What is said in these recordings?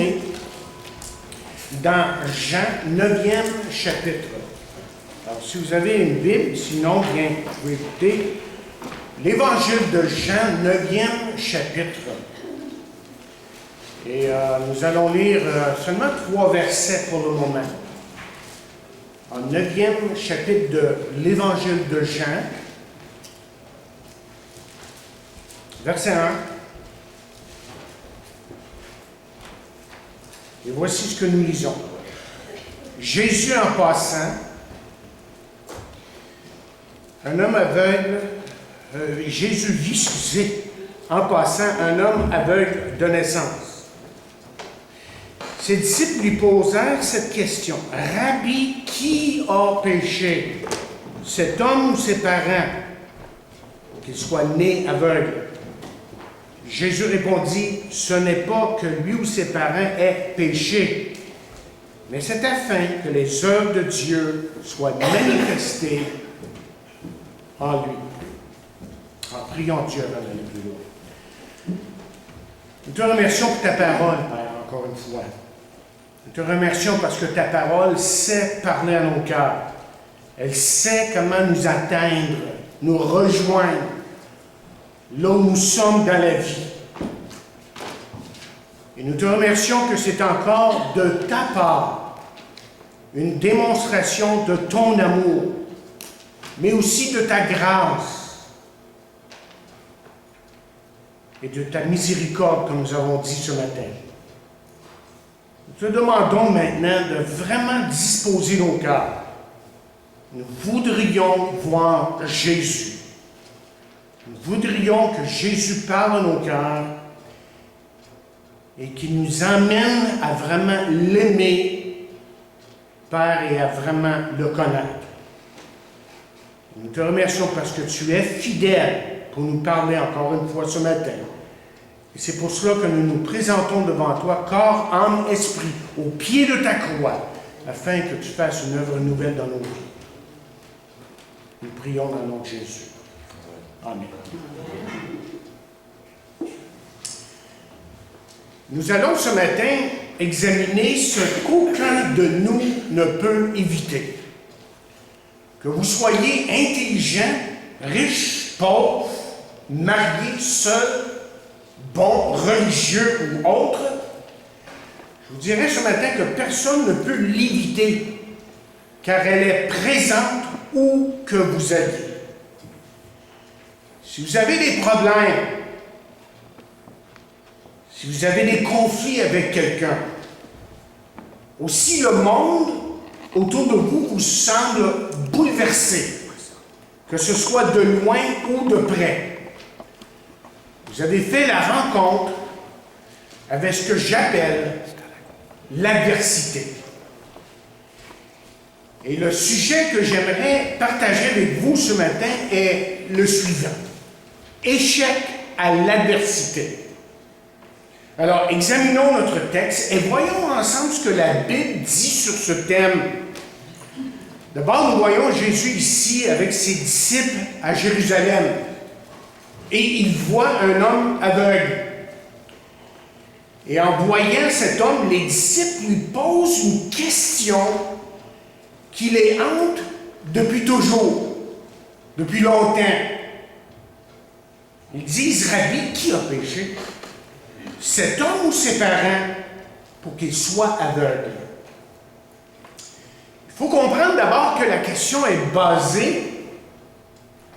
retourner dans Jean, 9e chapitre. Alors, si vous avez une Bible, sinon, bien, vous pouvez écouter l'Évangile de Jean, 9e chapitre. Et nous allons lire seulement 3 versets pour le moment. En 9e chapitre de l'Évangile de Jean, verset 1. Et voici ce que nous lisons. Jésus en passant, un homme aveugle, Jésus vit, excusez, en passant, un homme aveugle de naissance. Ses disciples lui posèrent cette question. Rabbi, qui a péché, cet homme ou ses parents, qu'il soit né aveugle? Jésus répondit, ce n'est pas que lui ou ses parents aient péché, mais c'est afin que les œuvres de Dieu soient manifestées en lui. Alors, prions Dieu avant d'aller plus loin. Nous te remercions pour ta parole, Père, encore une fois. Nous te remercions parce que ta parole sait parler à nos cœurs. Elle sait comment nous atteindre, nous rejoindre, là où nous sommes dans la vie. Et nous te remercions que c'est encore de ta part une démonstration de ton amour, mais aussi de ta grâce et de ta miséricorde, comme nous avons dit ce matin. Nous te demandons maintenant de vraiment disposer nos cœurs. Nous voudrions voir Jésus. Nous voudrions que Jésus parle à nos cœurs et qu'il nous emmène à vraiment l'aimer, Père, et à vraiment le connaître. Nous te remercions parce que tu es fidèle pour nous parler encore une fois ce matin. Et c'est pour cela que nous nous présentons devant toi, corps, âme, esprit, au pied de ta croix, afin que tu fasses une œuvre nouvelle dans nos vies. Nous prions dans le nom de Jésus. Amen. Nous allons ce matin examiner ce qu'aucun de nous ne peut éviter. Que vous soyez intelligent, riche, pauvre, marié, seul, bon, religieux ou autre, je vous dirais ce matin que personne ne peut l'éviter, car elle est présente où que vous alliez. Si vous avez des problèmes, si vous avez des conflits avec quelqu'un, aussi le monde autour de vous vous semble bouleversé, que ce soit de loin ou de près. Vous avez fait la rencontre avec ce que j'appelle l'adversité. Et le sujet que j'aimerais partager avec vous ce matin est le suivant. Échec à l'adversité. Alors, examinons notre texte et voyons ensemble ce que la Bible dit sur ce thème. D'abord, nous voyons Jésus ici avec ses disciples à Jérusalem. Et il voit un homme aveugle. Et en voyant cet homme, les disciples lui posent une question qui les hante depuis toujours, depuis longtemps. Ils disent, Rabbi, qui a péché? Cet homme ou ses parents, pour qu'il soit aveugle? Il faut comprendre d'abord que la question est basée,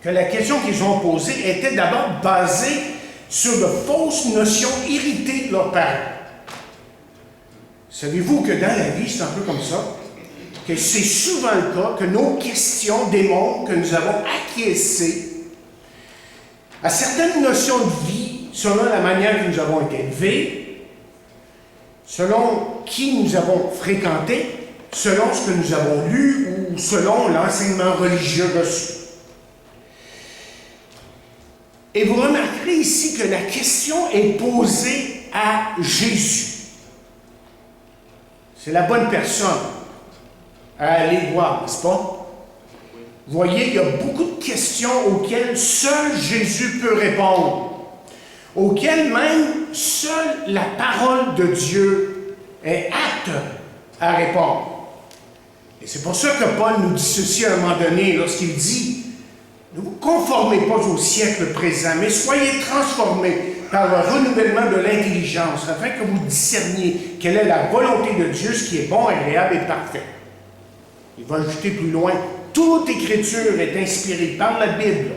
que la question qu'ils ont posée était d'abord basée sur de fausses notions héritées de leurs parents. Savez-vous que dans la vie, c'est un peu comme ça, que c'est souvent le cas, que nos questions démontrent que nous avons acquiescé à certaines notions de vie selon la manière que nous avons été élevés, selon qui nous avons fréquenté, selon ce que nous avons lu ou selon l'enseignement religieux reçu. Et vous remarquerez ici que la question est posée à Jésus. C'est la bonne personne à aller voir, n'est-ce pas? Vous voyez, il y a beaucoup de questions auxquelles seul Jésus peut répondre, auxquelles même seule la parole de Dieu est apte à répondre. Et c'est pour ça que Paul nous dit ceci à un moment donné, lorsqu'il dit « Ne vous conformez pas au siècle présent, mais soyez transformés par le renouvellement de l'intelligence, afin que vous discerniez quelle est la volonté de Dieu, ce qui est bon, agréable et parfait. » Il va ajouter plus loin, « Toute écriture est inspirée par la Bible.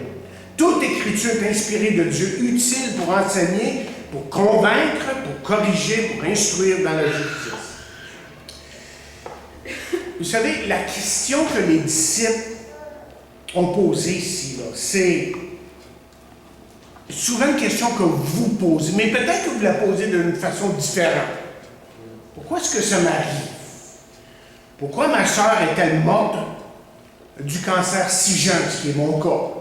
Toute écriture est inspirée de Dieu, utile pour enseigner, pour convaincre, pour corriger, pour instruire dans la justice. » Vous savez, la question que les disciples ont posée ici, c'est souvent une question que vous posez, mais peut-être que vous la posez d'une façon différente. Pourquoi est-ce que ça m'arrive? Pourquoi ma sœur est-elle morte du cancer si jeune, ce qui est mon cas?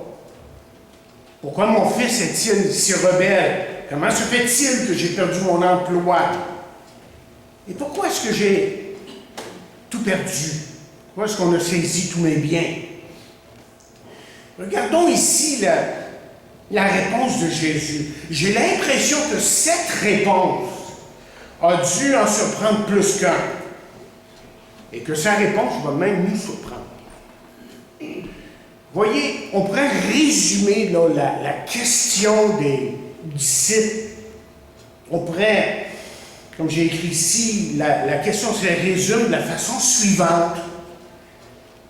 Pourquoi mon fils est-il si rebelle? Comment se fait-il que j'ai perdu mon emploi? Et pourquoi est-ce que j'ai tout perdu? Pourquoi est-ce qu'on a saisi tous mes biens? Regardons ici la réponse de Jésus. J'ai l'impression que cette réponse a dû en surprendre plus qu'un. Et que sa réponse va même nous surprendre. Voyez, on pourrait résumer là, la question des disciples. On pourrait, comme j'ai écrit ici, la question se résume de la façon suivante.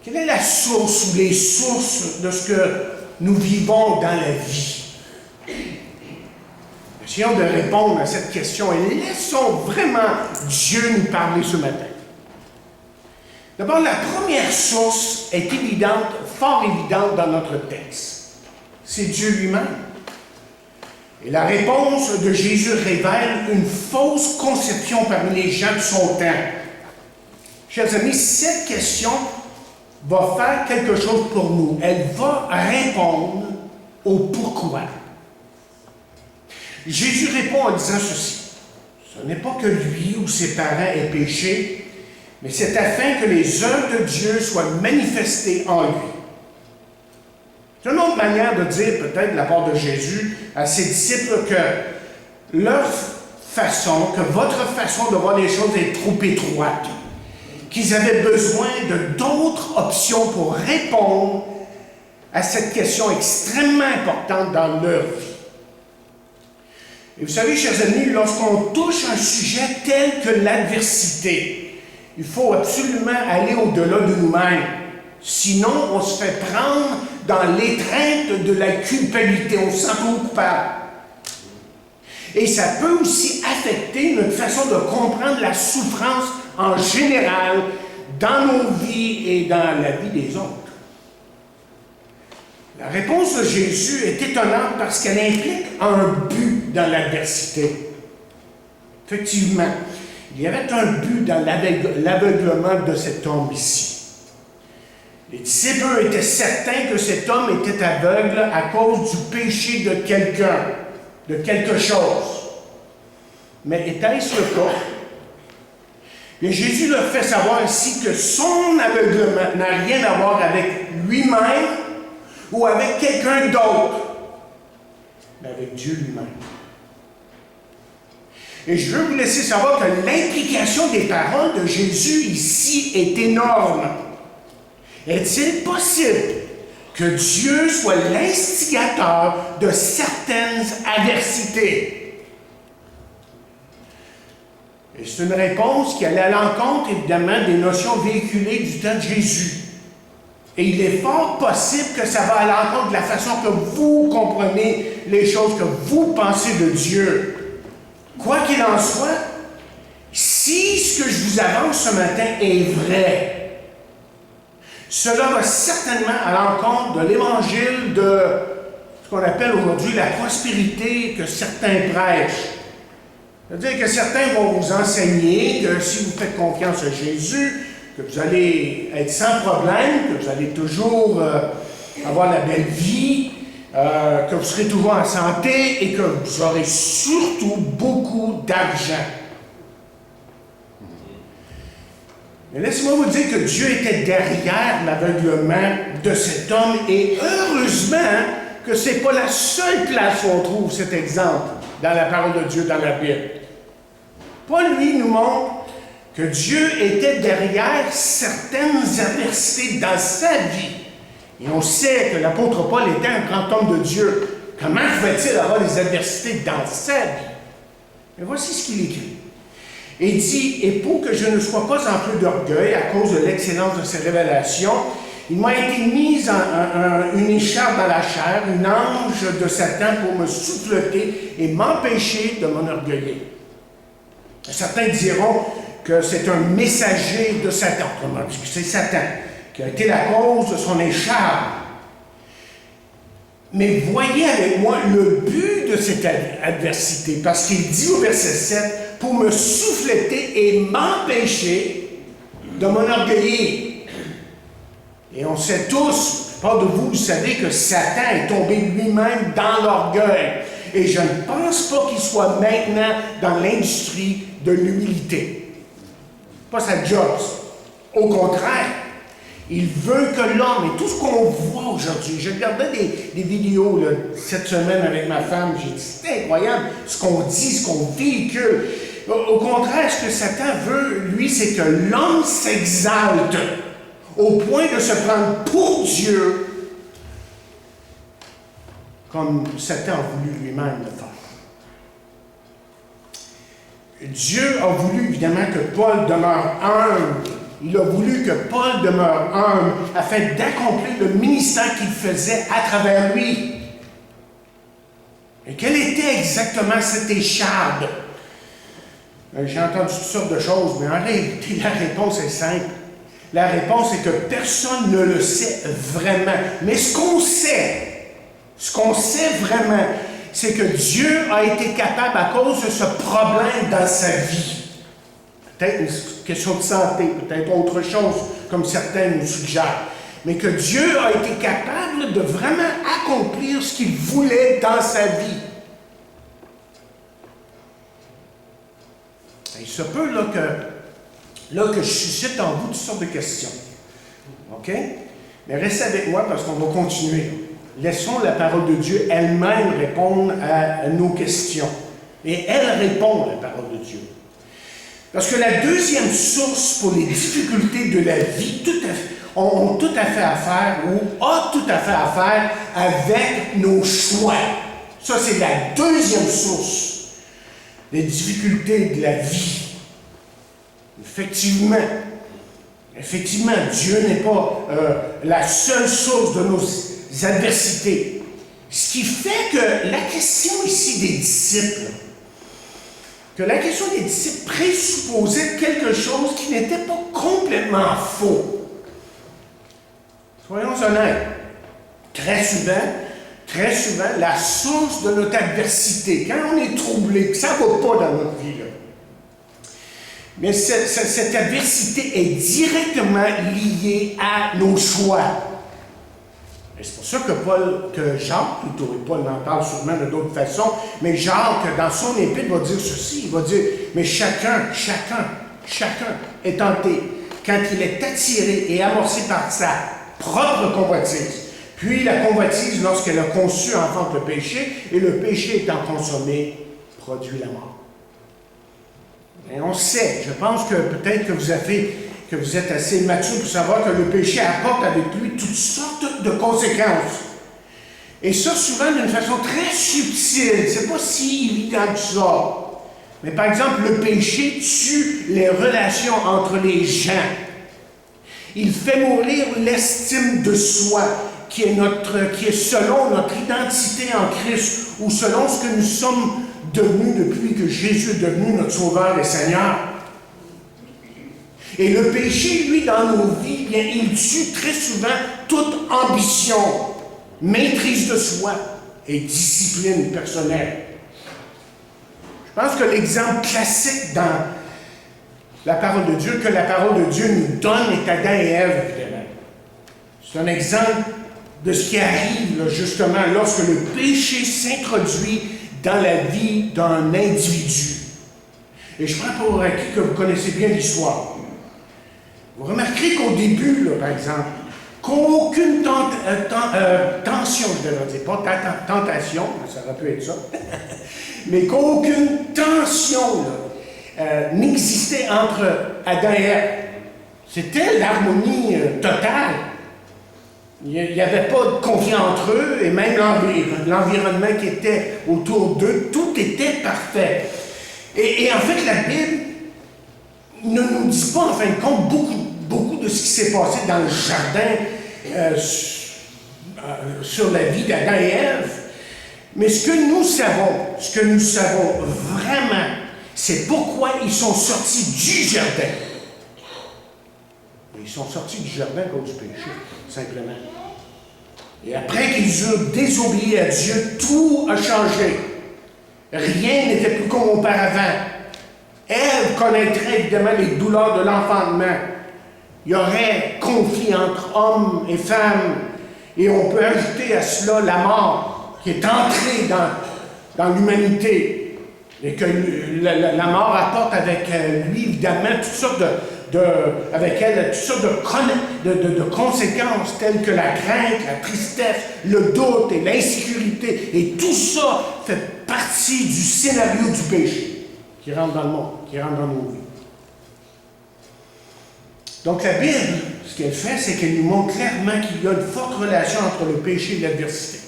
Quelle est la source ou les sources de ce que nous vivons dans la vie? Essayons de répondre à cette question et laissons vraiment Dieu nous parler ce matin. D'abord, la première source est évidente, fort évidente dans notre texte. C'est Dieu lui-même. Et la réponse de Jésus révèle une fausse conception parmi les gens de son temps. Chers amis, cette question va faire quelque chose pour nous. Elle va répondre au pourquoi. Jésus répond en disant ceci. Ce n'est pas que lui ou ses parents aient péché, mais c'est afin que les œuvres de Dieu soient manifestées en lui. C'est une autre manière de dire, peut-être, de la part de Jésus à ses disciples que leur façon, que votre façon de voir les choses est trop étroite, qu'ils avaient besoin de d'autres options pour répondre à cette question extrêmement importante dans leur vie. Et vous savez, chers amis, lorsqu'on touche un sujet tel que l'adversité, il faut absolument aller au-delà de nous-mêmes. Sinon, on se fait prendre dans l'étreinte de la culpabilité. On se sent trop coupable. Et ça peut aussi affecter notre façon de comprendre la souffrance en général dans nos vies et dans la vie des autres. La réponse de Jésus est étonnante parce qu'elle implique un but dans l'adversité. Effectivement, il y avait un but dans l'aveuglement de cet homme ici. Les disciples étaient certains que cet homme était aveugle à cause du péché de quelqu'un, de quelque chose. Mais était-ce le cas? Et Jésus leur fait savoir ici que son aveuglement n'a rien à voir avec lui-même ou avec quelqu'un d'autre, mais avec Dieu lui-même. Et je veux vous laisser savoir que l'implication des paroles de Jésus ici est énorme. Est-il possible que Dieu soit l'instigateur de certaines adversités? Et c'est une réponse qui allait à l'encontre, évidemment, des notions véhiculées du temps de Jésus. Et il est fort possible que ça va à l'encontre de la façon que vous comprenez les choses, que vous pensez de Dieu. Quoi qu'il en soit, si ce que je vous avance ce matin est vrai, cela va certainement à l'encontre de l'évangile de ce qu'on appelle aujourd'hui la prospérité que certains prêchent. C'est-à-dire que certains vont vous enseigner que si vous faites confiance à Jésus, que vous allez être sans problème, que vous allez toujours avoir la belle vie, que vous serez toujours en santé et que vous aurez surtout beaucoup d'argent. Mais laissez-moi vous dire que Dieu était derrière l'aveuglement de cet homme et heureusement que ce n'est pas la seule place où on trouve cet exemple dans la parole de Dieu, dans la Bible. Paul, lui, nous montre que Dieu était derrière certaines adversités dans sa vie. Et on sait que l'apôtre Paul était un grand homme de Dieu. Comment pouvait-il avoir des adversités dans sa vie? Mais voici ce qu'il écrit. Il dit, « Et pour que je ne sois pas empli d'orgueil à cause de l'excellence de ces révélations, il m'a été mise une écharpe dans la chair, une ange de Satan pour me souffleter et m'empêcher de m'enorgueillir. » Certains diront que c'est un messager de Satan, autrement dit que c'est Satan qui a été la cause de son écharpe. Mais voyez avec moi le but de cette adversité, parce qu'il dit au verset 7, pour me souffleter et m'empêcher de m'enorgueillir. Et on sait tous, la plupart de vous, vous savez que Satan est tombé lui-même dans l'orgueil. Et je ne pense pas qu'il soit maintenant dans l'industrie de l'humilité. Pas sa job. Au contraire, il veut que l'homme, et tout ce qu'on voit aujourd'hui, je regardais des vidéos là, cette semaine avec ma femme, j'ai dit, c'est incroyable ce qu'on dit, ce qu'on véhicule. Au contraire, ce que Satan veut, lui, c'est que l'homme s'exalte au point de se prendre pour Dieu, comme Satan a voulu lui-même le faire. Dieu a voulu évidemment que Paul demeure humble. Il a voulu que Paul demeure humble afin d'accomplir le ministère qu'il faisait à travers lui. Et quelle était exactement cette écharpe? J'ai entendu toutes sortes de choses, mais en réalité, la réponse est simple. La réponse est que personne ne le sait vraiment. Mais ce qu'on sait vraiment, c'est que Dieu a été capable, à cause de ce problème dans sa vie, peut-être une question de santé, peut-être autre chose, comme certains nous suggèrent, mais que Dieu a été capable de vraiment accomplir ce qu'il voulait dans sa vie. Il se peut que je suscite en vous toutes sortes de questions. OK? Mais restez avec moi parce qu'on va continuer. Laissons la parole de Dieu elle-même répondre à nos questions. Et elle répond, la parole de Dieu. Parce que la deuxième source pour les difficultés de la vie ont tout à fait à faire, ou a tout à fait à faire avec nos choix. Ça, c'est la deuxième source des difficultés de la vie. Effectivement, Dieu n'est pas la seule source de nos adversités. Ce qui fait que la question ici des disciples, présupposait quelque chose qui n'était pas complètement faux. Soyons honnêtes. Très souvent, la source de notre adversité, quand on est troublé, que ça ne va pas dans notre vie, là, mais cette adversité est directement liée à nos choix. Et c'est pour ça que Jacques, plutôt, et Paul en parle sûrement de d'autres façons, mais Jacques, dans son épître, va dire ceci, il va dire, mais chacun est tenté quand il est attiré et amorcé par sa propre convoitise. Puis la convoitise, lorsqu'elle a conçu, enfante le péché, et le péché étant consommé, produit la mort. Et on sait, je pense que peut-être que vous êtes assez mature pour savoir que le péché apporte avec lui toutes sortes de conséquences. Et ça, souvent, d'une façon très subtile. C'est pas si évident que ça. Mais par exemple, le péché tue les relations entre les gens. Il fait mourir l'estime de soi, qui est selon notre identité en Christ, ou selon ce que nous sommes devenus depuis que Jésus est devenu notre Sauveur et Seigneur. Et le péché, lui, dans nos vies, bien, il tue très souvent toute ambition, maîtrise de soi et discipline personnelle. Je pense que l'exemple classique dans la parole de Dieu, que la parole de Dieu nous donne, est Adam et Ève, évidemment. C'est un exemple de ce qui arrive, là, justement, lorsque le péché s'introduit dans la vie d'un individu. Et je prends pour acquis que vous connaissez bien l'histoire. Vous remarquerez qu'au début, là, par exemple, qu'aucune tension, je devrais dire, pas tentation, ça aurait pu être ça, mais qu'aucune tension là, n'existait entre Adam et Ève. C'était l'harmonie totale. Il n'y avait pas de conflit entre eux, et même l'environnement qui était autour d'eux, tout était parfait. Et en fait, la Bible ne nous dit pas, en fin de compte, beaucoup de ce qui s'est passé dans le jardin sur la vie d'Adam et Ève. Mais ce que nous savons vraiment, c'est pourquoi ils sont sortis du jardin. Ils sont sortis du jardin à cause du péché, simplement. Et après qu'ils eurent désobéi à Dieu, tout a changé. Rien n'était plus comme auparavant. Ève connaîtrait évidemment les douleurs de l'enfantement. Il y aurait conflit entre hommes et femmes. Et on peut ajouter à cela la mort qui est entrée dans l'humanité. Et que la mort apporte avec lui, évidemment, toutes sortes avec elle toutes sortes de conséquences telles que la crainte, la tristesse, le doute et l'insécurité. Et tout ça fait partie du scénario du péché qui rentre dans le monde, qui rentre dans nos vies. Donc la Bible, ce qu'elle fait, c'est qu'elle nous montre clairement qu'il y a une forte relation entre le péché et l'adversité.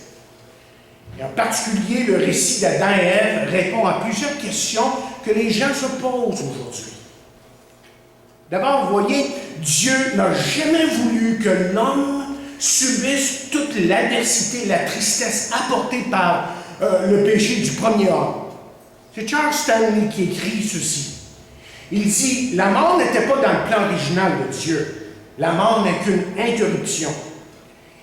Et en particulier, le récit d'Adam et Ève répond à plusieurs questions que les gens se posent aujourd'hui. D'abord, vous voyez, Dieu n'a jamais voulu que l'homme subisse toute l'adversité et la tristesse apportée par le péché du premier homme. C'est Charles Stanley qui écrit ceci. Il dit, la mort n'était pas dans le plan original de Dieu. La mort n'est qu'une interruption.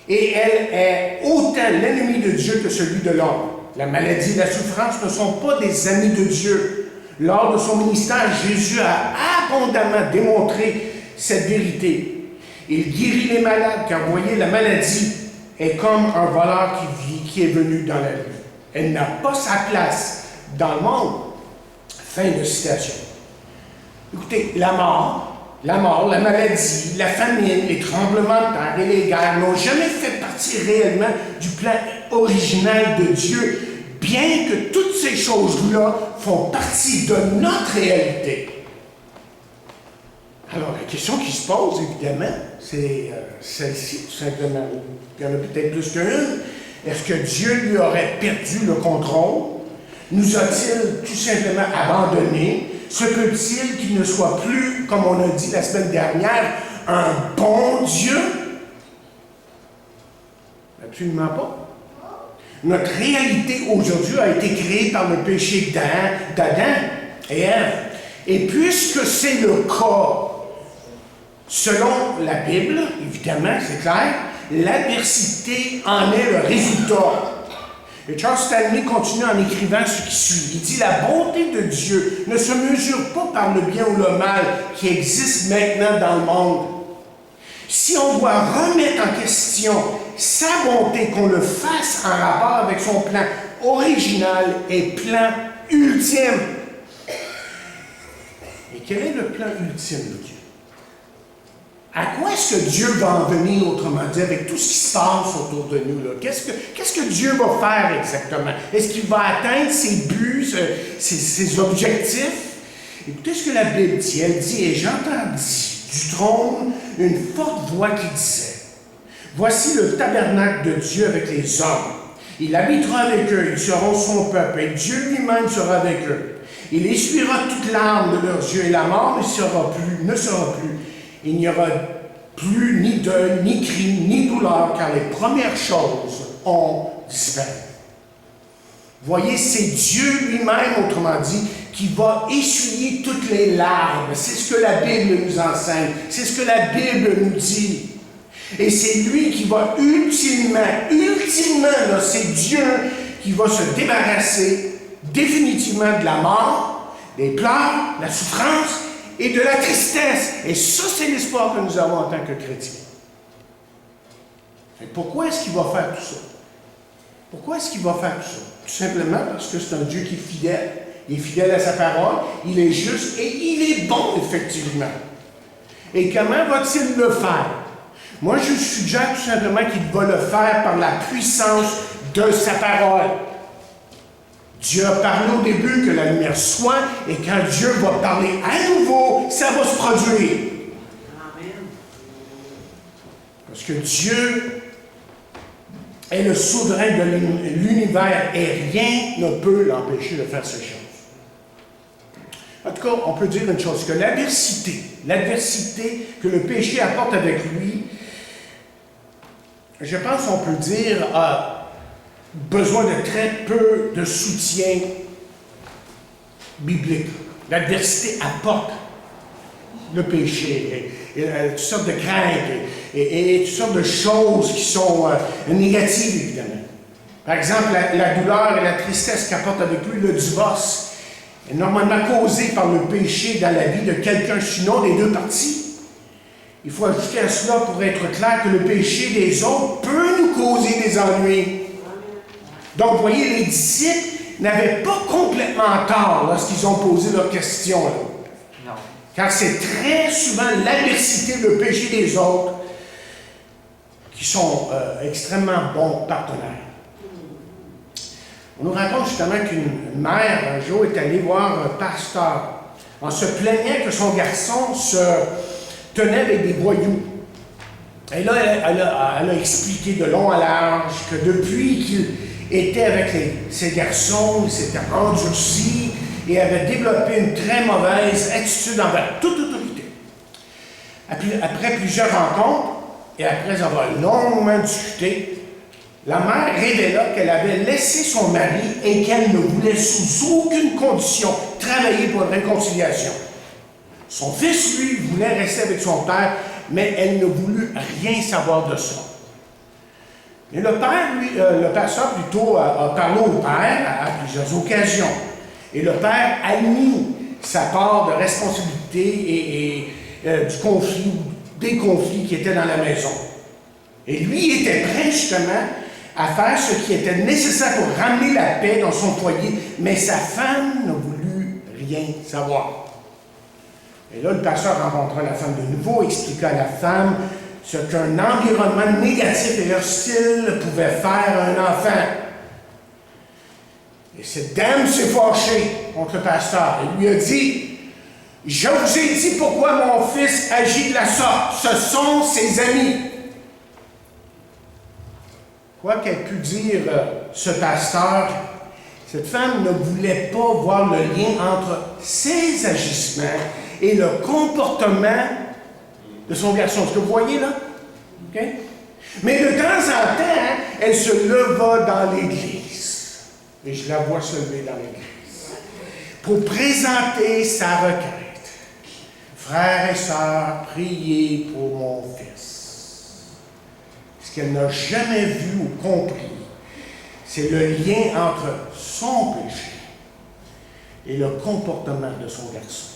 Et elle est autant l'ennemi de Dieu que celui de l'homme. La maladie et la souffrance ne sont pas des amis de Dieu. Lors de son ministère, Jésus a abondamment démontré cette vérité. Il guérit les malades, car vous voyez, la maladie est comme un voleur qui est venu dans la rue. Elle n'a pas sa place dans le monde. Fin de citation. Écoutez, la mort, la maladie, la famine, les tremblements de terre et les guerres n'ont jamais fait partie réellement du plan original de Dieu, bien que toutes ces choses-là font partie de notre réalité. Alors, la question qui se pose, évidemment, c'est celle-ci, tout simplement. Il y en a peut-être plus qu'une. Est-ce que Dieu lui aurait perdu le contrôle? Nous a-t-il tout simplement abandonnés? Se peut-il qu'il ne soit plus, comme on a dit la semaine dernière, un bon Dieu? Absolument pas. Notre réalité aujourd'hui a été créée par le péché d'Adam et Ève. Et puisque c'est le cas, selon la Bible, évidemment, c'est clair, l'adversité en est le résultat. Et Charles Stanley continue en écrivant ce qui suit. Il dit, la bonté de Dieu ne se mesure pas par le bien ou le mal qui existe maintenant dans le monde. Si on doit remettre en question sa bonté, qu'on le fasse en rapport avec son plan original et plan ultime. Et quel est le plan ultime de Dieu? À quoi est-ce que Dieu va en venir, autrement dit, avec tout ce qui se passe autour de nous, là? Qu'est-ce que Dieu va faire exactement? Est-ce qu'il va atteindre ses buts, ses objectifs? Écoutez ce que la Bible dit. Elle dit, et j'entendis du trône une forte voix qui disait, voici le tabernacle de Dieu avec les hommes. Il habitera avec eux, ils seront son peuple, et Dieu lui-même sera avec eux. Il essuiera toute larme de leurs yeux, et la mort ne sera plus. Il n'y aura plus ni deuil, ni cri, ni douleur, car les premières choses ont disparu. Voyez, c'est Dieu lui-même, autrement dit, qui va essuyer toutes les larmes. C'est ce que la Bible nous enseigne. C'est ce que la Bible nous dit. Et c'est lui qui va ultimement, là, c'est Dieu qui va se débarrasser définitivement de la mort, des pleurs, de la souffrance et de la tristesse. Et ça, c'est l'espoir que nous avons en tant que chrétiens. Et pourquoi est-ce qu'il va faire tout ça? Pourquoi est-ce qu'il va faire tout ça? Tout simplement parce que c'est un Dieu qui est fidèle. Il est fidèle à sa parole, il est juste et il est bon, effectivement. Et comment va-t-il le faire? Moi, je suggère tout simplement qu'il va le faire par la puissance de sa parole. Dieu a parlé au début que la lumière soit, et quand Dieu va parler à nouveau, ça va se produire. Amen. Parce que Dieu est le souverain de l'univers et rien ne peut l'empêcher de faire ces choses. En tout cas, on peut dire une chose, que l'adversité que le péché apporte avec lui, je pense qu'on peut dire, a besoin de très peu de soutien biblique. L'adversité apporte le péché et toutes sortes de craintes et toutes sortes de choses qui sont négatives, évidemment. Par exemple, la douleur et la tristesse qu'apporte avec lui le divorce est normalement causée par le péché dans la vie de quelqu'un, sinon des deux parties. Il faut ajouter à cela pour être clair que le péché des autres peut nous causer des ennuis. Donc, vous voyez, les disciples n'avaient pas complètement tort lorsqu'ils ont posé leur question. Là. Non. Car c'est très souvent l'adversité, le péché des autres qui sont extrêmement bons partenaires. On nous raconte justement qu'une mère, un jour, est allée voir un pasteur en se plaignant que son garçon se tenait avec des voyous. Et là, elle a expliqué de long à large que depuis qu'il était avec ses garçons, il s'était endurci et avait développé une très mauvaise attitude envers toute autorité. Après plusieurs rencontres, et après avoir longuement discuté, la mère révéla qu'elle avait laissé son mari et qu'elle ne voulait sous aucune condition travailler pour une réconciliation. Son fils, lui, voulait rester avec son père, mais elle ne voulut rien savoir de ça. Et le père, lui, le pasteur plutôt, a parlé au père à plusieurs occasions. Et le père a mis sa part de responsabilité et du conflit, des conflits qui étaient dans la maison. Et lui était prêt justement à faire ce qui était nécessaire pour ramener la paix dans son foyer, mais sa femme ne voulut rien savoir. Et là, le pasteur rencontra la femme de nouveau, expliqua à la femme ce qu'un environnement négatif et hostile pouvait faire à un enfant. Et cette dame s'est fâchée contre le pasteur et lui a dit: « Je vous ai dit pourquoi mon fils agit de la sorte. Ce sont ses amis. » Quoi qu'elle pu dire ce pasteur, cette femme ne voulait pas voir le lien entre ses agissements et le comportement de son garçon. Est-ce que vous voyez là? Okay? Mais de temps en temps, elle se leva dans l'église. Et je la vois se lever dans l'église. Pour présenter sa requête. Frères et sœurs, priez pour mon fils. Ce qu'elle n'a jamais vu ou compris, c'est le lien entre son péché et le comportement de son garçon.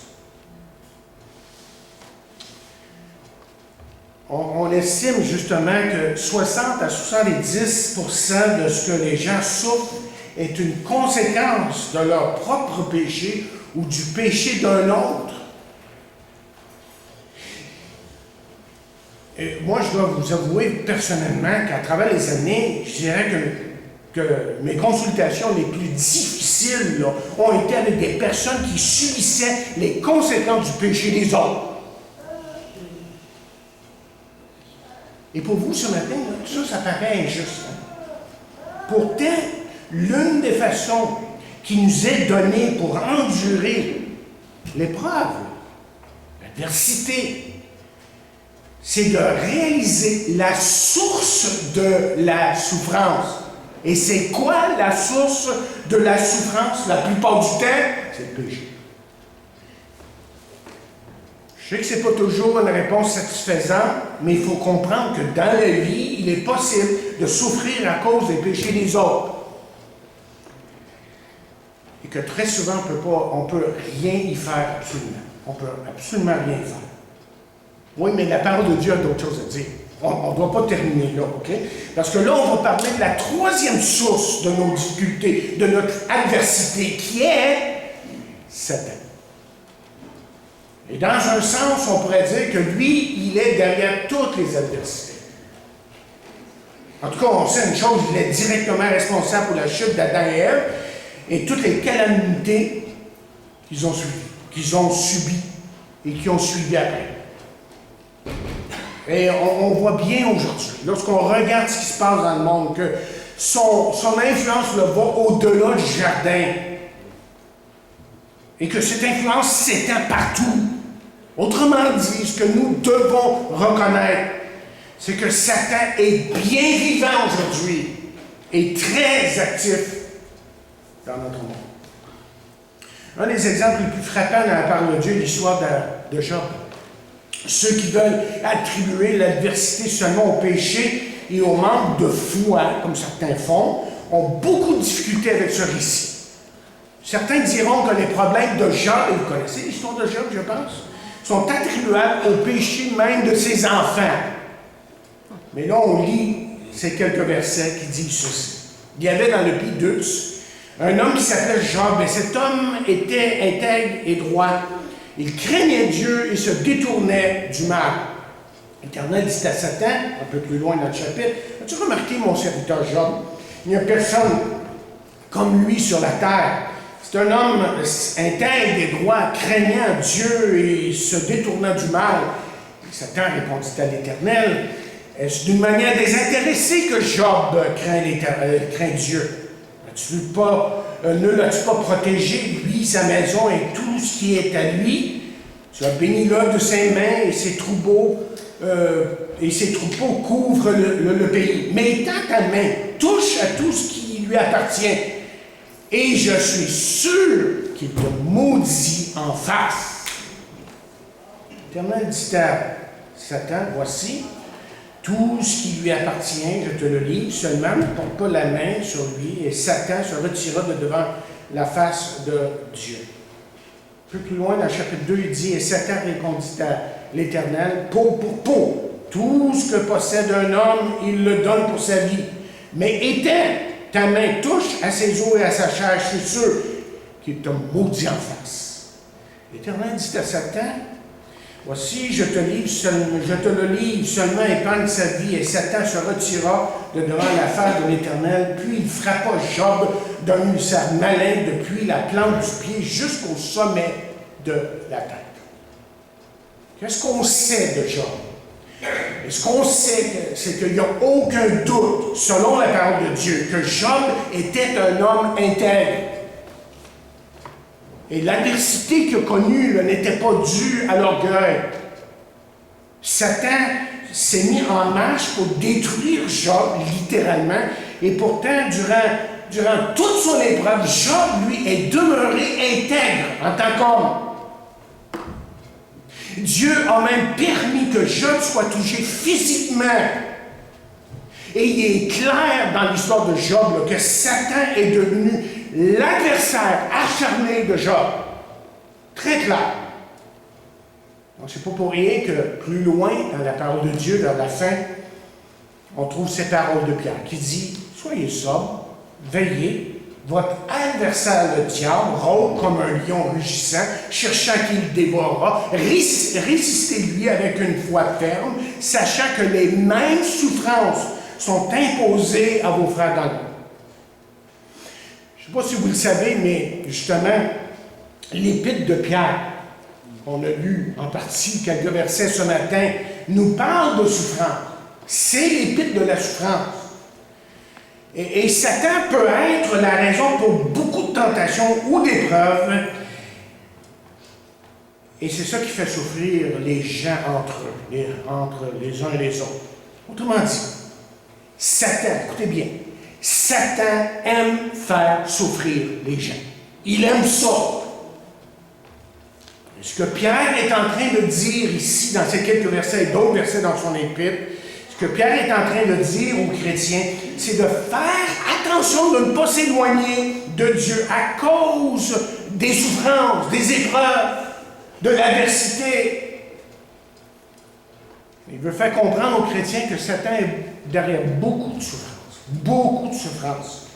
On estime justement que 60 à 70% de ce que les gens souffrent est une conséquence de leur propre péché ou du péché d'un autre. Et moi, je dois vous avouer personnellement qu'à travers les années, je dirais que mes consultations les plus difficiles là, ont été avec des personnes qui subissaient les conséquences du péché des autres. Et pour vous, ce matin, là, tout ça, ça paraît injuste. Pourtant, l'une des façons qui nous est donnée pour endurer l'épreuve, l'adversité, c'est de réaliser la source de la souffrance. Et c'est quoi la source de la souffrance la plupart du temps? C'est le péché. Je sais que ce n'est pas toujours une réponse satisfaisante, mais il faut comprendre que dans la vie, il est possible de souffrir à cause des péchés des autres. Et que très souvent, on ne peut rien y faire absolument. On ne peut absolument rien y faire. Oui, mais la parole de Dieu a d'autres choses à dire. On ne doit pas terminer là, OK? Parce que là, on va parler de la troisième source de nos difficultés, de notre adversité, qui est Satan. Et dans un sens, on pourrait dire que lui, il est derrière toutes les adversités. En tout cas, on sait une chose, il est directement responsable pour la chute d'Adam et Ève. et toutes les calamités qu'ils ont subies et qui ont suivi après. Et on voit bien aujourd'hui, lorsqu'on regarde ce qui se passe dans le monde, que son influence là, va au-delà du jardin. Et que cette influence s'étend partout. Autrement dit, ce que nous devons reconnaître, c'est que Satan est bien vivant aujourd'hui et très actif dans notre monde. Un des exemples les plus frappants dans la parole de Dieu est l'histoire de Job. Ceux qui veulent attribuer l'adversité seulement au péché et au manque de foi, comme certains font, ont beaucoup de difficultés avec ce récit. Certains diront que les problèmes de Job, et vous connaissez l'histoire de Job, je pense, sont attribuables au péché même de ses enfants. Mais là, on lit ces quelques versets qui disent ceci. Il y avait dans le pays d'Uz un homme qui s'appelait Job, et cet homme était intègre et droit. Il craignait Dieu et se détournait du mal. L'Éternel dit à Satan, un peu plus loin dans le chapitre, « As-tu remarqué, mon serviteur Job, il n'y a personne comme lui sur la terre. C'est un homme intègre et droit, craignant Dieu et se détournant du mal. » Et Satan répondit à l'Éternel, « Est-ce d'une manière désintéressée que Job craint Dieu? Ne l'as-tu pas protégé, lui, sa maison et tout ce qui est à lui? Tu as béni l'œuvre de ses mains et ses troupeaux couvrent le pays. Mais étends ta main, touche à tout ce qui lui appartient, et je suis sûr qu'il te maudit en face. » L'Éternel dit à Satan, « Voici, tout ce qui lui appartient, je te le livre, seulement ne porte pas la main sur lui, et Satan se retira de devant la face de Dieu. » Un peu plus loin, dans le chapitre 2, il dit, « Et Satan répondit à l'Éternel, peau pour peau, tout ce que possède un homme, il le donne pour sa vie. Mais éteins ta main, touche à ses os et à sa chair, je suis sûr qu'il te maudit en face. » L'Éternel dit à Satan, « Voici, je te le livre, seulement épargne sa vie. » Et Satan se retira de devant la face de l'Éternel, puis il frappa Job d'un hussard malin depuis la plante du pied jusqu'au sommet de la tête. Qu'est-ce qu'on sait de Job? Et ce qu'on sait, c'est qu'il n'y a aucun doute, selon la parole de Dieu, que Job était un homme intègre. Et l'adversité qu'il a connue n'était pas due à l'orgueil. Satan s'est mis en marche pour détruire Job, littéralement, et pourtant, durant toute son épreuve, Job, lui, est demeuré intègre en tant qu'homme. Dieu a même permis que Job soit touché physiquement. Et il est clair dans l'histoire de Job là, que Satan est devenu l'adversaire acharné de Job. Très clair. Donc, c'est pas pour rien que plus loin dans la parole de Dieu, vers la fin, on trouve ces paroles de Pierre qui dit « Soyez sobre, veillez, votre adversaire le diable rôde comme un lion rugissant, cherchant qu'il dévorera. Résistez-lui avec une foi ferme, sachant que les mêmes souffrances sont imposées à vos frères dans le monde. » Je ne sais pas si vous le savez, mais justement, l'épître de Pierre, on a lu en partie quelques versets ce matin, nous parle de souffrance. C'est l'épître de la souffrance. Et Satan peut être la raison pour beaucoup de tentations ou d'épreuves. Et c'est ça qui fait souffrir les gens entre les uns et les autres. Autrement dit, Satan, écoutez bien, Satan aime faire souffrir les gens. Il aime ça. Et ce que Pierre est en train de dire ici, dans ces quelques versets et d'autres versets dans son épître, ce que Pierre est en train de dire aux chrétiens, c'est de faire attention de ne pas s'éloigner de Dieu à cause des souffrances, des épreuves, de l'adversité. Il veut faire comprendre aux chrétiens que Satan est derrière beaucoup de souffrances,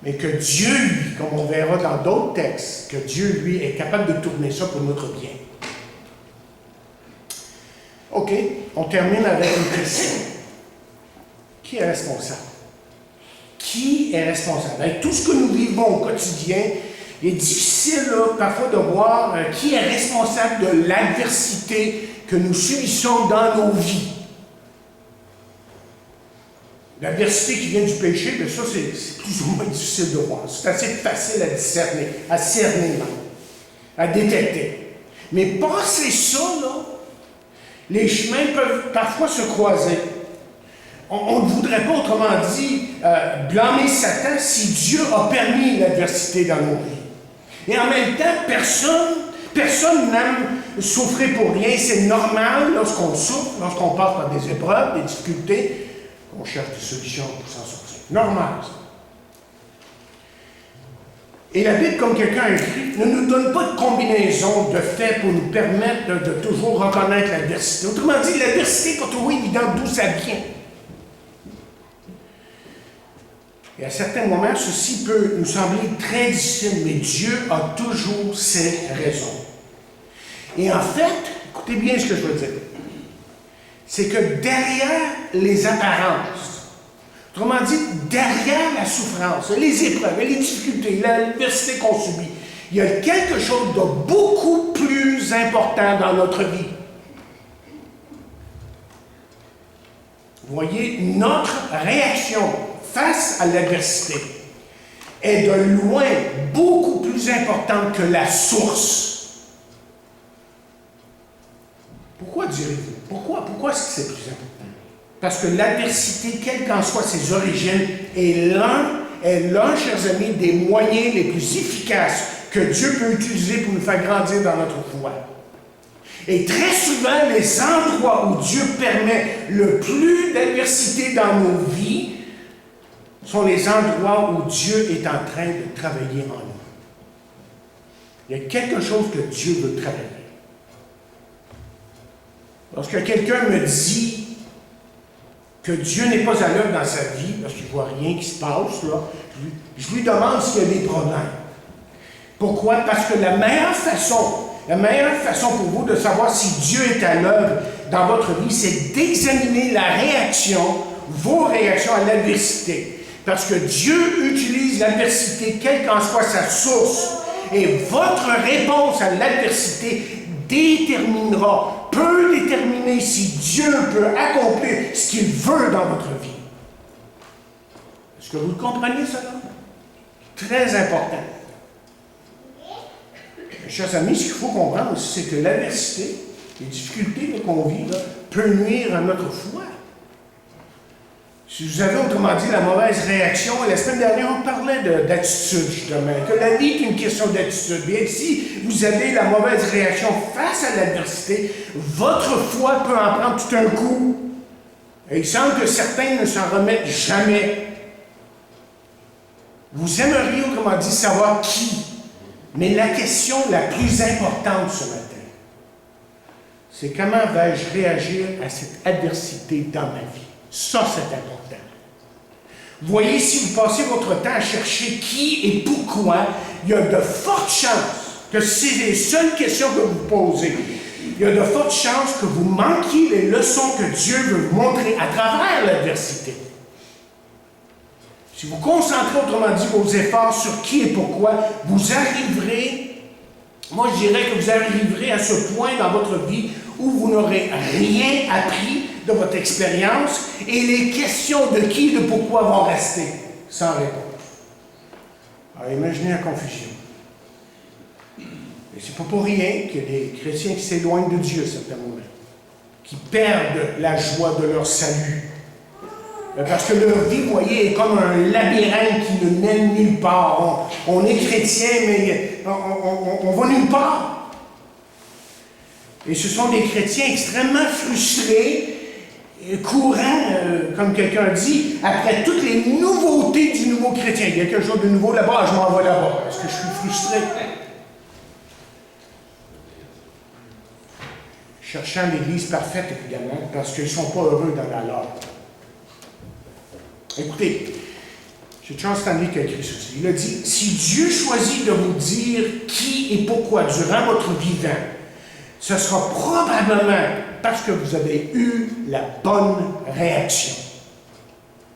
mais que Dieu, lui, comme on verra dans d'autres textes, que Dieu, lui, est capable de tourner ça pour notre bien. OK, on termine avec une question. Qui est responsable? qui est responsable? Avec tout ce que nous vivons au quotidien, il est difficile là, parfois de voir qui est responsable de l'adversité que nous subissons dans nos vies. L'adversité qui vient du péché, bien ça, c'est plus ou moins difficile de voir. C'est assez facile à discerner, à cerner même, à détecter. Mais passer ça, là, les chemins peuvent parfois se croiser. On ne voudrait pas, autrement dit, blâmer Satan si Dieu a permis l'adversité dans nos vies. Et en même temps, personne n'aime souffrir pour rien. C'est normal lorsqu'on souffre, lorsqu'on passe par des épreuves, des difficultés, qu'on cherche des solutions pour s'en sortir. Normal, ça. Et la Bible, comme quelqu'un a écrit, ne nous donne pas de combinaison de faits pour nous permettre de toujours reconnaître l'adversité. Autrement dit, l'adversité n'est pas toujours évidente d'où ça vient. Et à certains moments, ceci peut nous sembler très difficile, mais Dieu a toujours ses raisons. Et en fait, écoutez bien ce que je veux dire, c'est que derrière les apparences, autrement dit, derrière la souffrance, les épreuves, les difficultés, l'adversité qu'on subit, il y a quelque chose de beaucoup plus important dans notre vie. Vous voyez, notre réaction face à l'adversité est de loin beaucoup plus importante que la source. Pourquoi direz-vous? Pourquoi est-ce que c'est plus important? Parce que l'adversité, quelles qu'en soient ses origines, est l'un, chers amis, des moyens les plus efficaces que Dieu peut utiliser pour nous faire grandir dans notre foi. Et très souvent, les endroits où Dieu permet le plus d'adversité dans nos vies sont les endroits où Dieu est en train de travailler en nous. Il y a quelque chose que Dieu veut travailler. Lorsque quelqu'un me dit que Dieu n'est pas à l'œuvre dans sa vie, parce qu'il ne voit rien qui se passe, là, je lui demande s'il y a des problèmes. Pourquoi? Parce que la meilleure façon pour vous de savoir si Dieu est à l'œuvre dans votre vie, c'est d'examiner vos réactions à l'adversité. Parce que Dieu utilise l'adversité, quelle qu'en soit sa source. Et votre réponse à l'adversité peut déterminer si Dieu peut accomplir ce qu'il veut dans votre vie. Est-ce que vous le comprenez, cela? Très important. Mes chers amis, ce qu'il faut comprendre aussi, c'est que l'adversité, les difficultés qu'on vit, là, peut nuire à notre foi. Si vous avez autrement dit la mauvaise réaction, la semaine dernière, on parlait d'attitude, justement, que la vie est une question d'attitude. Bien, si vous avez la mauvaise réaction face à l'adversité, votre foi peut en prendre tout un coup. Et il semble que certains ne s'en remettent jamais. Vous aimeriez, autrement dit, savoir qui. Mais la question la plus importante ce matin, c'est comment vais-je réagir à cette adversité dans ma vie? Ça, c'est important. Vous voyez, si vous passez votre temps à chercher qui et pourquoi, il y a de fortes chances que c'est les seules questions que vous posez. Il y a de fortes chances que vous manquiez les leçons que Dieu veut vous montrer à travers l'adversité. Si vous concentrez, autrement dit, vos efforts sur qui et pourquoi, vous arriverez, moi je dirais que vous arriverez à ce point dans votre vie où vous n'aurez rien appris de votre expérience et les questions de qui et de pourquoi vont rester sans réponse. Alors imaginez la confusion. Et c'est pas pour rien qu'il y a des chrétiens qui s'éloignent de Dieu à certains moments, qui perdent la joie de leur salut. Parce que leur vie, vous voyez, est comme un labyrinthe qui ne mène nulle part. On est chrétien, mais on va nulle part. Et ce sont des chrétiens extrêmement frustrés, courant, comme quelqu'un dit, après toutes les nouveautés du nouveau chrétien. Il y a quelque chose de nouveau là-bas, je m'en vais là-bas. Est-ce que je suis frustré? Cherchant l'Église parfaite, évidemment, parce qu'ils ne sont pas heureux dans la leur. Écoutez, c'est Charles Stanley qui a écrit ceci. Il a dit, si Dieu choisit de vous dire qui et pourquoi durant votre vivant, ce sera probablement parce que vous avez eu la bonne réaction.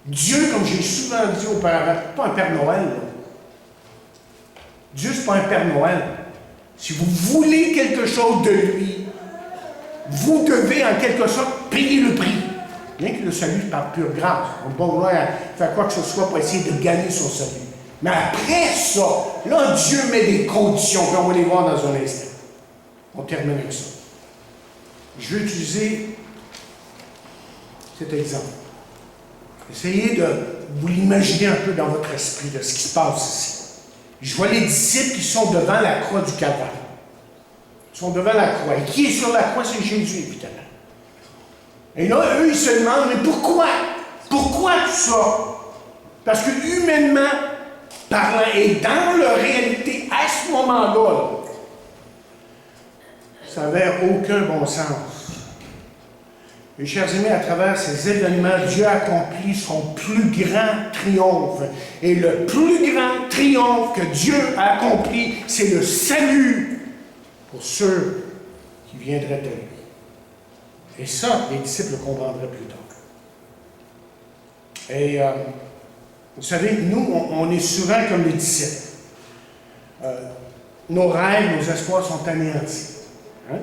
Dieu, comme j'ai souvent dit auparavant, pas un Père Noël. Là. Dieu, c'est pas un Père Noël. Si vous voulez quelque chose de lui, vous devez en quelque sorte payer le prix. Bien que le salut par pure grâce. On ne peut pas vouloir faire quoi que ce soit pour essayer de gagner son salut. Mais après ça, là, Dieu met des conditions, puis on va les voir dans un instant. On termine avec ça. Je vais utiliser cet exemple. Essayez de vous l'imaginer un peu dans votre esprit de ce qui se passe ici. Je vois les disciples qui sont devant la croix du Calvaire. Ils sont devant la croix. Et qui est sur la croix? C'est Jésus, évidemment. Et là, eux, ils se demandent, mais pourquoi? Pourquoi tout ça? Parce que humainement parlant, et dans leur réalité, à ce moment-là, ça n'avait aucun bon sens. Mes chers amis, à travers ces événements, Dieu a accompli son plus grand triomphe. Et le plus grand triomphe que Dieu a accompli, c'est le salut pour ceux qui viendraient à lui. Et ça, les disciples le comprendraient plus tard. Et vous savez, nous, on est souvent comme les disciples. Nos rêves, nos espoirs sont anéantis. Hein?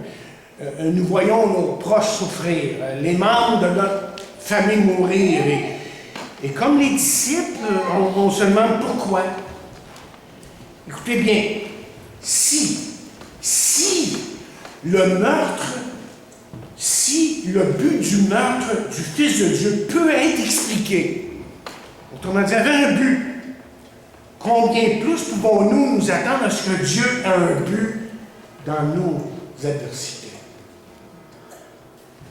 Nous voyons nos proches souffrir, les membres de notre famille mourir. Et comme les disciples, on se demande pourquoi. Écoutez bien, si le meurtre, si le but du meurtre du Fils de Dieu peut être expliqué, autrement dit, avait un but, combien plus pouvons-nous nous attendre à ce que Dieu ait un but dans nos adversités?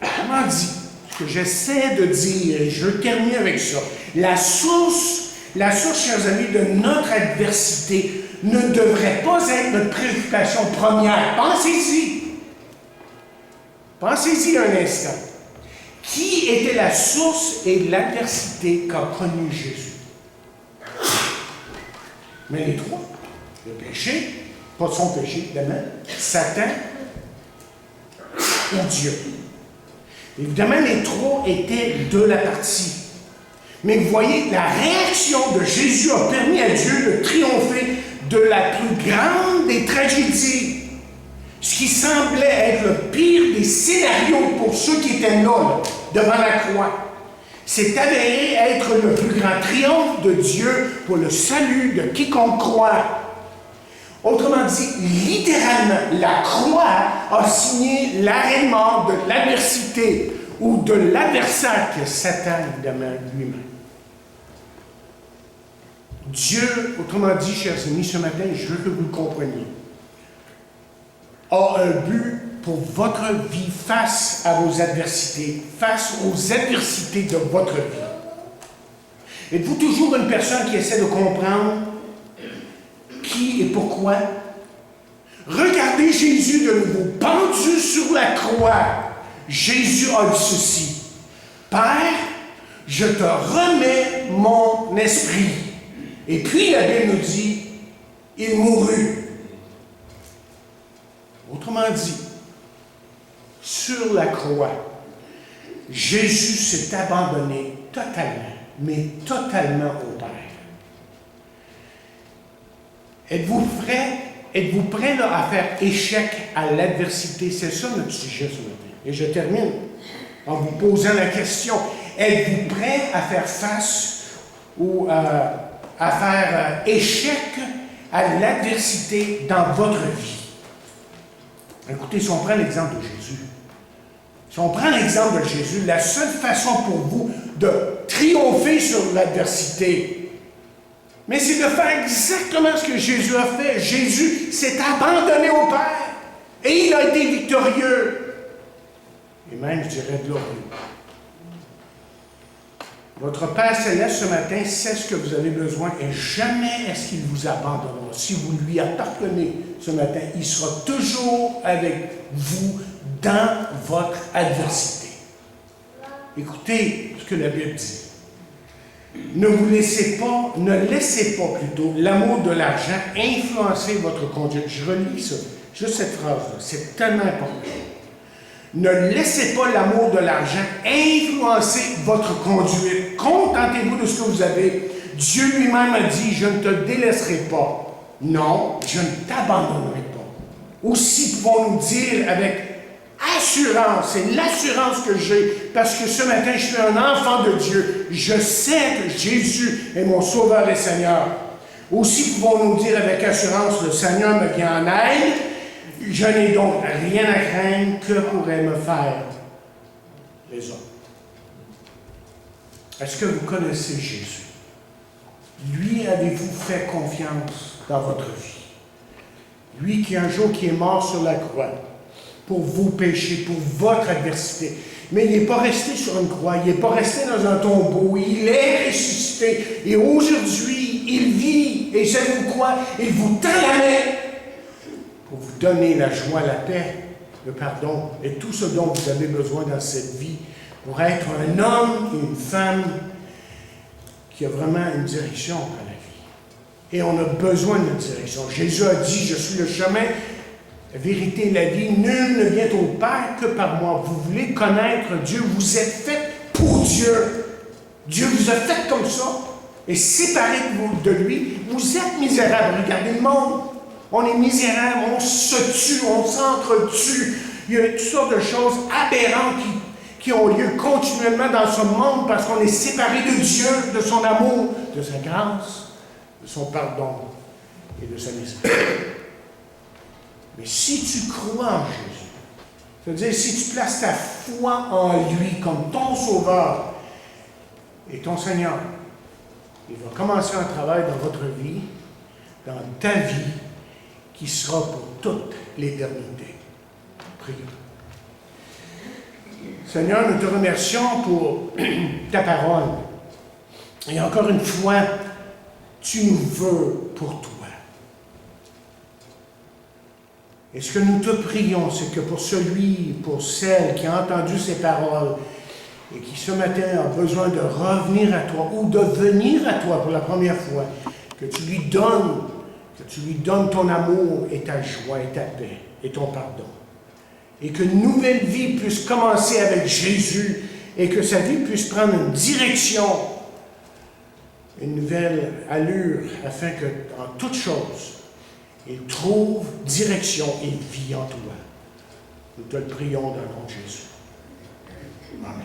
Comment dit, ce que j'essaie de dire, et je termine avec ça, la source, chers amis, de notre adversité ne devrait pas être notre préoccupation première. Pensez-y. Pensez-y un instant. Qui était la source et l'adversité qu'a connue Jésus? Mais les trois. Le péché, pas son péché, évidemment, Satan ou Dieu. Évidemment, les trois étaient de la partie. Mais vous voyez, la réaction de Jésus a permis à Dieu de triompher de la plus grande des tragédies. Ce qui semblait être le pire des scénarios pour ceux qui étaient là, devant la croix. C'est avéré être le plus grand triomphe de Dieu pour le salut de quiconque croit. Autrement dit, littéralement, la croix a signé l'arrêt de mort de l'adversité ou de l'adversaire que Satan évidemment lui-même. Dieu, autrement dit, chers amis, ce matin, je veux que vous le compreniez, a un but pour votre vie face à vos adversités, face aux adversités de votre vie. Êtes-vous toujours une personne qui essaie de comprendre qui et pourquoi? Regardez Jésus de nouveau, pendu sur la croix. Jésus a dit ceci: Père, je te remets mon esprit. Et puis la Bible nous dit, il mourut. Autrement dit, sur la croix, Jésus s'est abandonné totalement, mais totalement au Père. Êtes-vous prêt là, à faire échec à l'adversité? C'est ça notre sujet ce matin. Et je termine en vous posant la question, êtes-vous prêt à faire face ou à faire échec à l'adversité dans votre vie? Écoutez, si on prend l'exemple de Jésus, la seule façon pour vous de triompher sur l'adversité, mais c'est de faire exactement ce que Jésus a fait. Jésus s'est abandonné au Père et il a été victorieux. Et même, je dirais, glorieux. Votre Père Céleste ce matin sait ce que vous avez besoin et jamais est-ce qu'il vous abandonnera. Si vous lui appartenez ce matin, il sera toujours avec vous dans votre adversité. Écoutez ce que la Bible dit. Ne laissez pas plutôt l'amour de l'argent influencer votre conduite. Je relis ça, juste cette phrase-là, c'est tellement important. Ne laissez pas l'amour de l'argent influencer votre conduite. Contentez-vous de ce que vous avez. Dieu lui-même a dit, je ne te délaisserai pas. Non, je ne t'abandonnerai pas. Aussi pouvons-nous dire avec assurance, c'est l'assurance que j'ai, parce que ce matin, je suis un enfant de Dieu. Je sais que Jésus est mon Sauveur et Seigneur. Aussi pouvons-nous dire avec assurance, le Seigneur me vient en aide. Je n'ai donc rien à craindre. Que pourraient me faire les hommes? Est-ce que vous connaissez Jésus? Lui, avez-vous fait confiance dans votre vie? Lui qui un jour qui est mort sur la croix pour vos péchés, pour votre adversité. Mais il n'est pas resté sur une croix, il n'est pas resté dans un tombeau, il est ressuscité. Et aujourd'hui, il vit. Et savez-vous quoi? Il vous tend la main pour vous donner la joie, la paix, le pardon et tout ce dont vous avez besoin dans cette vie pour être un homme et une femme qui a vraiment une direction dans la vie. Et on a besoin d'une direction. Jésus a dit, je suis le chemin, la vérité et la vie. Nul ne vient au Père que par moi. Vous voulez connaître Dieu, vous êtes fait pour Dieu. Dieu vous a fait comme ça. Et séparé de lui, vous êtes misérable. Regardez le monde. On est misérable, on se tue, on s'entretue. Il y a toutes sortes de choses aberrantes qui ont lieu continuellement dans ce monde parce qu'on est séparé de Dieu, de son amour, de sa grâce, de son pardon et de sa miséricorde. Mais si tu crois en Jésus, c'est-à-dire si tu places ta foi en lui comme ton Sauveur et ton Seigneur, il va commencer un travail dans votre vie, dans ta vie, qui sera pour toute l'éternité. Prions. Seigneur, nous te remercions pour ta parole. Et encore une fois, tu nous veux pour toi. Et ce que nous te prions, c'est que pour celui, pour celle qui a entendu ces paroles et qui ce matin a besoin de revenir à toi ou de venir à toi pour la première fois, que tu lui donnes ton amour et ta joie et ta paix et ton pardon. Et qu'une nouvelle vie puisse commencer avec Jésus et que sa vie puisse prendre une direction, une nouvelle allure, afin que, en toutes choses, il trouve direction et vie en toi. Nous te le prions dans le nom de Jésus. Amen.